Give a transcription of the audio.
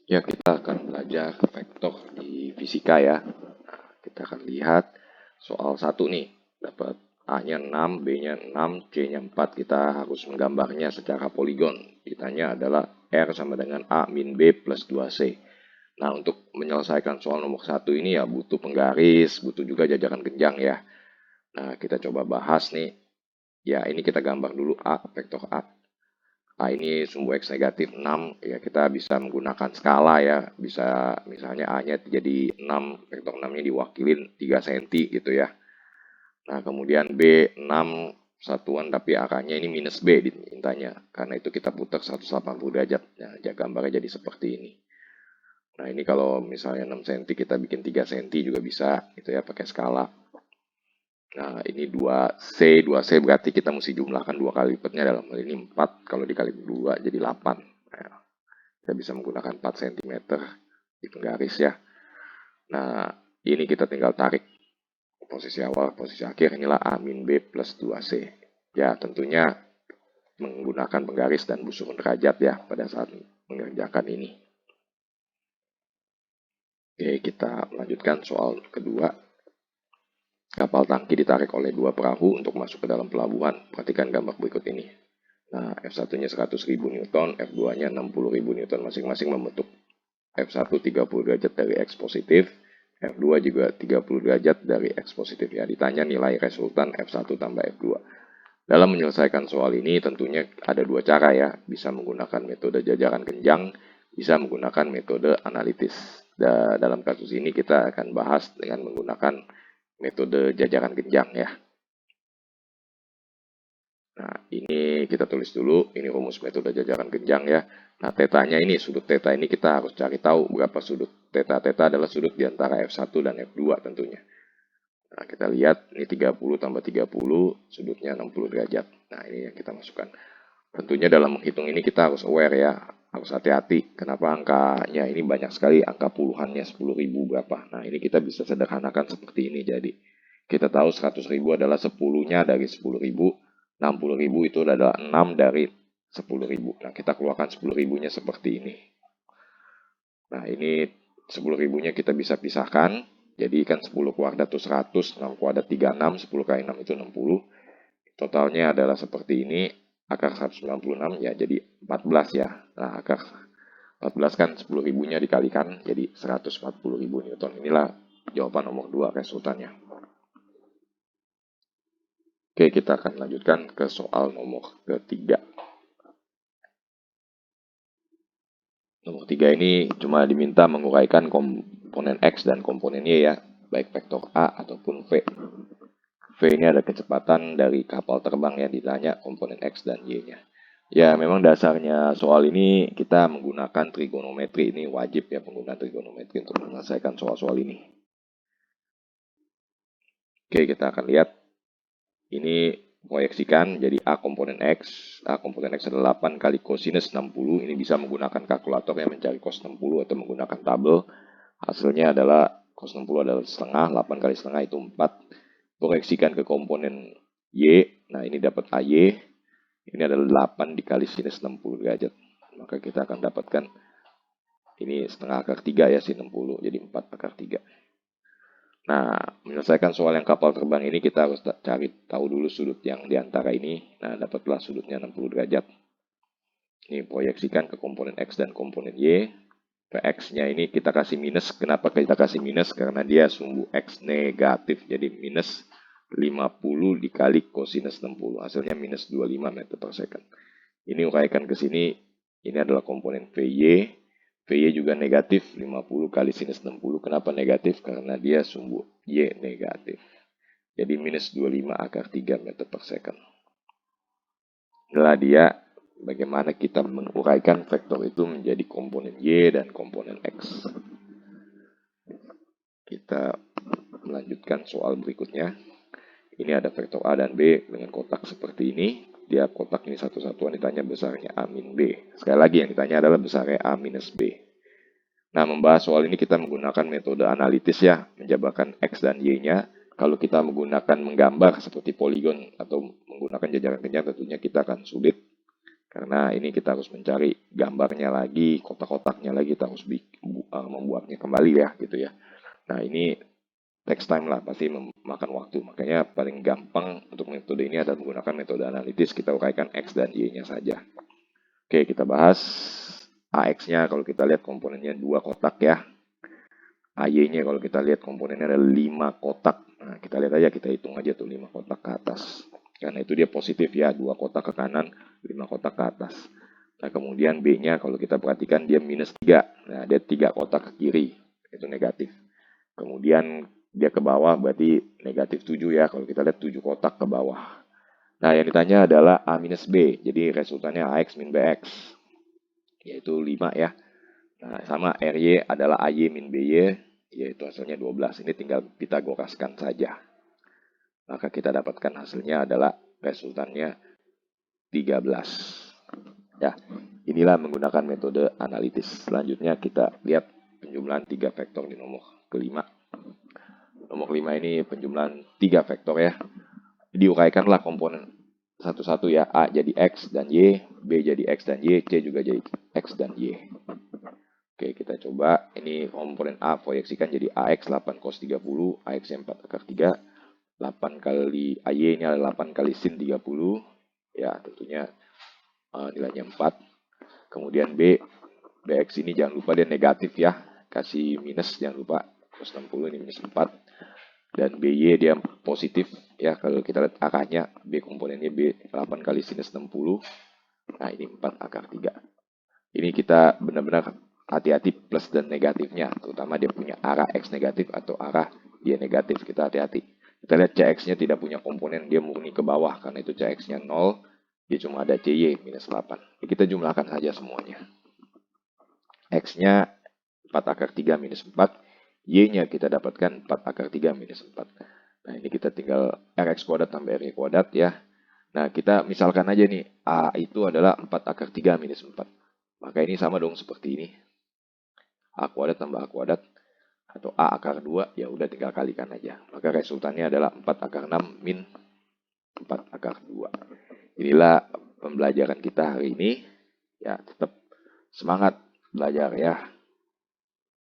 Ya, kita akan belajar vektor di fisika ya. Nah, kita akan lihat soal satu nih. Dapat A-nya 6, B-nya 6, C-nya 4. Kita harus menggambarnya secara poligon. Ditanya adalah R sama dengan A min B plus 2C. Nah, untuk menyelesaikan soal nomor satu ini ya butuh penggaris, butuh juga jajaran genjang ya. Nah, kita coba bahas nih. Ya, ini kita gambar dulu A, vektor A. A ini sumbu X negatif 6, ya kita bisa menggunakan skala ya. Bisa misalnya A-nya jadi 6, vektor 6-nya diwakilin 3 cm gitu ya. Nah, kemudian B 6 satuan tapi akarnya ini minus B ditanya. Karena itu kita putar 180 derajat. Nah, gambarnya jadi seperti ini. Nah, ini kalau misalnya 6 cm kita bikin 3 cm juga bisa gitu ya pakai skala. Nah, ini 2C. 2C berarti kita mesti jumlahkan 2 kali lipatnya, dalam hal ini 4. Kalau dikali 2 jadi 8. Nah, kita bisa menggunakan 4 cm di penggaris ya. Nah, ini kita tinggal tarik posisi awal, posisi akhir. Inilah A min B plus 2C. Ya, tentunya menggunakan penggaris dan busur derajat ya pada saat mengerjakan ini. Oke, kita melanjutkan soal kedua. Kapal tangki ditarik oleh dua perahu untuk masuk ke dalam pelabuhan. Perhatikan gambar berikut ini. Nah, F1-nya 100.000 Newton, F2-nya 60.000 Newton masing-masing membentuk. F1 30 derajat dari X positif, F2 juga 30 derajat dari X positif. Ya, ditanya nilai resultan F1 tambah F2. Dalam menyelesaikan soal ini tentunya ada dua cara ya. Bisa menggunakan metode jajaran genjang, bisa menggunakan metode analitis. Dalam kasus ini kita akan bahas dengan menggunakan metode jajaran genjang ya. Nah, ini kita tulis dulu, ini rumus metode jajaran genjang ya. Nah, tetanya ini, sudut teta ini kita harus cari tahu berapa sudut teta. Teta adalah sudut di antara F1 dan F2 tentunya. Nah, kita lihat ini 30 tambah 30, sudutnya 60 derajat. Nah, ini yang kita masukkan. Tentunya dalam menghitung ini kita harus aware ya, harus hati-hati. Kenapa angkanya ini banyak sekali, angka puluhannya 10.000 berapa. Nah, ini kita bisa sederhanakan seperti ini. Jadi, kita tahu 100.000 adalah 10-nya dari 10.000, 60.000 itu adalah 6 dari 10.000. Nah, kita keluarkan 10.000-nya seperti ini. Nah, ini 10.000-nya kita bisa pisahkan. Jadi kan 10 kuadrat itu 100, 6 kuadrat 36, 10 kali 6 itu 60. Totalnya adalah seperti ini, akar 196 ya jadi 14 ya. Nah, akar 14 kan 10.000-nya dikalikan jadi 140.000 Newton. Inilah jawaban nomor 2 resultannya. Oke, kita akan lanjutkan ke soal nomor ketiga. Nomor 3 ini cuma diminta menguraikan komponen X dan komponen Y ya, baik vektor A ataupun V. V ini ada kecepatan dari kapal terbang yang ditanya komponen X dan Y-nya. Ya, memang dasarnya soal ini kita menggunakan trigonometri. Ini wajib ya penggunaan trigonometri untuk menyelesaikan soal-soal ini. Oke, kita akan lihat. Ini proyeksikan jadi A komponen X. A komponen X adalah 8 kali kosinus 60. Ini bisa menggunakan kalkulator yang mencari cos 60 atau menggunakan tabel. Hasilnya adalah cos 60 adalah setengah, 8 kali setengah itu 4. Proyeksikan ke komponen Y. Nah, ini dapat AY. Ini adalah 8 dikali sinus 60 derajat. Maka kita akan dapatkan ini setengah akar 3 ya, sin 60. Jadi 4 akar 3. Nah, menyelesaikan soal yang kapal terbang ini kita harus cari tahu dulu sudut yang diantara ini. Nah, dapatlah sudutnya 60 derajat. Ini proyeksikan ke komponen X dan komponen Y. Px-nya ini kita kasih minus. Kenapa kita kasih minus? Karena dia sumbu X negatif. Jadi minus 50 dikali kosinus 60. Hasilnya minus 25 meter per second. Ini uraikan ke sini. Ini adalah komponen Vy. Vy juga negatif 50 kali sinus 60. Kenapa negatif? Karena dia sumbu Y negatif. Jadi minus 25 akar 3 meter per second. Inilah dia bagaimana kita menguraikan vektor itu menjadi komponen Y dan komponen X. Kita melanjutkan soal berikutnya. Ini ada vektor A dan B dengan kotak seperti ini. Tiap kotak ini satu-satuan ditanya besarnya A min B. Sekali lagi yang ditanya adalah besarnya A minus B. Nah, membahas soal ini kita menggunakan metode analitis ya, menjabarkan X dan Y-nya. Kalau kita menggunakan menggambar seperti poligon atau menggunakan jajaran genjang tentunya kita akan sulit. Karena ini kita harus mencari gambarnya lagi, kotak-kotaknya lagi, kita harus membuatnya kembali ya gitu ya. Nah ini text time lah, pasti memakan waktu. Makanya paling gampang untuk metode ini adalah menggunakan metode analitis, kita uraikan X dan Y-nya saja. Oke, kita bahas AX-nya. Kalau kita lihat komponennya 2 kotak ya. AY-nya kalau kita lihat komponennya ada 5 kotak. Nah, kita lihat aja, kita hitung aja tuh 5 kotak ke atas. Karena itu dia positif ya, 2 kotak ke kanan, 5 kotak ke atas. Nah, kemudian B-nya kalau kita perhatikan dia minus 3. Nah, dia 3 kotak ke kiri, itu negatif. Kemudian dia ke bawah berarti negatif 7 ya, kalau kita lihat 7 kotak ke bawah. Nah, yang ditanya adalah A minus B, jadi resultannya AX min BX, yaitu 5 ya. Nah, sama RY adalah AY min BY, yaitu hasilnya 12. Ini tinggal kita goraskan saja. Maka kita dapatkan hasilnya adalah resultannya 13. Ya, inilah menggunakan metode analitis. Selanjutnya kita lihat penjumlahan 3 vektor di nomor kelima. Nomor kelima ini penjumlahan 3 vektor ya. Diuraikanlah komponen satu-satu ya. A jadi X dan Y, B jadi X dan Y, C juga jadi X dan Y. Oke, kita coba. Ini komponen A proyeksikan jadi AX 8 cos 30, AX 4 akar 3. 8 kali AY ini adalah 8 kali sin 30. Ya, tentunya nilainya 4. Kemudian B, BX ini jangan lupa dia negatif ya. Kasih minus, jangan lupa. Cos 60 ini minus 4. Dan BY dia positif ya. Kalau kita lihat akarnya, B komponennya B 8 kali sinus 60. Nah, ini 4 akar 3. Ini kita benar-benar hati-hati plus dan negatifnya. Terutama dia punya arah X negatif atau arah Y negatif. Kita hati-hati. Kita lihat CX-nya tidak punya komponen, dia murni ke bawah. Karena itu CX-nya 0, dia cuma ada CY minus 8. Kita jumlahkan saja semuanya. X-nya 4 akar 3 minus 4. Y-nya kita dapatkan 4 akar 3 minus 4. Nah, ini kita tinggal RX kuadrat tambah RY kuadrat ya. Nah, kita misalkan aja nih, A itu adalah 4 akar 3 minus 4. Maka ini sama dong seperti ini. A kuadrat tambah A kuadrat. Atau A akar 2, ya udah tinggal kalikan aja. Maka resultannya adalah 4 akar 6 min 4 akar 2. Inilah pembelajaran kita hari ini. Ya, tetap semangat belajar ya.